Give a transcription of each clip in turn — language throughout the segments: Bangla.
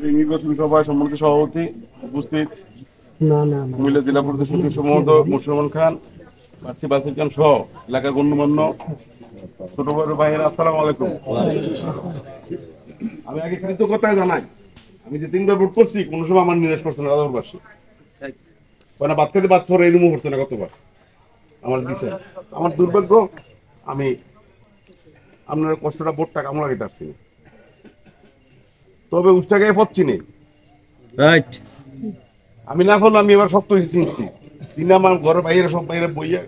নির্বাচন সভায় সম্মানিত সভাপতি উপস্থিত কুমিল্লা জেলা পরিষদ সদস্য মহোদয় মুসলমান খান, প্রার্থী বাসির খান সহ এলাকার গণ্যমান্য ছোট বড় ভাইয়েরা, আসসালামু আলাইকুম। আমি আগে কৃতজ্ঞতা জানাই, আমি যে 3বার ভোট করছি কোন সময় আমার নিরাশ করছে না রাজাপুরবাসী, মানে বাদ খেতে বাদ পরে এরকম করছে না গতবার আমার দিছে। আমার দুর্ভাগ্য আমি আপনার কষ্টটা ভোটটা কামো লাগাইতে পারছি না, তবে উষ্টাগায় পথ চিনি আমি না করলে আমি এবার শক্ত হয়েছি চিনছি তিনি আমার ঘরের বাইরে সব বাইরে বইয়া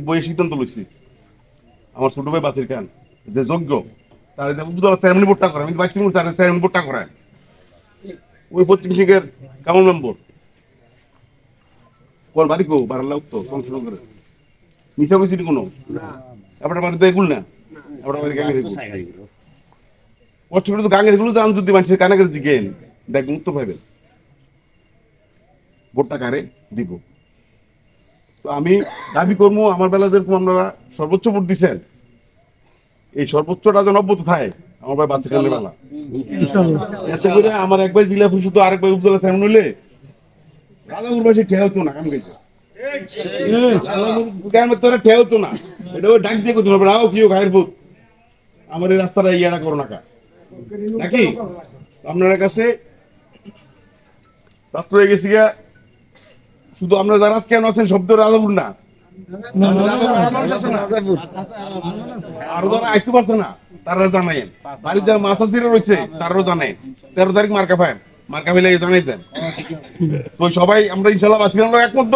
বইয়ে সিদ্ধান্ত লইছি আমার ছোট ভাই বাসির খান যে যোগ্য তার চেয়ারম্যান ভোটটা করে, আমি বাইশ তার চেয়ারম্যান ভোটটা করায় ওই পশ্চিম সিংহের কামল মেম্বর কোন বাড়ি কো বারাল্লা উত্তর সংশোধন করে মিশা কইছি কোনো আপনার বাড়িতে এগুলো না আপনার বাড়ি গাঙের কষ্ট করে তো গাঙের গুলো জান যদি মানুষের কানাকের জিগেন দেখবেন উত্তর পাইবেন ভোটটা কারে দিব। তো আমি দাবি করবো আমার বেলা যেরকম আপনারা সর্বোচ্চ ভোট দিচ্ছেন এই সর্বোচ্চটা যেন অব্যাহত থাকে আমার ভাই বাচ্চা কালের বেলা, এতে করে আমার এক ভাই জেলা পরিষদ আরেক ভাই উপজেলা চেয়ারম্যান হইলে রাজাপুরবাসী ঠেয়া হতো না, কাম গেছে ঠেয়া হতো না, এটা ওই ডাক দিয়ে করতে হবে রাও কেউ গায়ের ভূত আমার এই রাস্তাটা ইয়াটা করো না নাকি আপনার কাছে রাত্র হয়ে গেছি গা। শুধু আপনারা যারা কেন আছেন শব্দ রাজাপুর না, আরো যারা আইতে পারছে না তারা জানাইন, বাড়িতে যারা মাছ আসিরা রয়েছে তারাও জানাই 13 তারিখ মার্কা পায় মার্কা ফেলে জানাই দেন। তো সবাই আমরা ইনশাল্লাহ বাসিরাম একমত।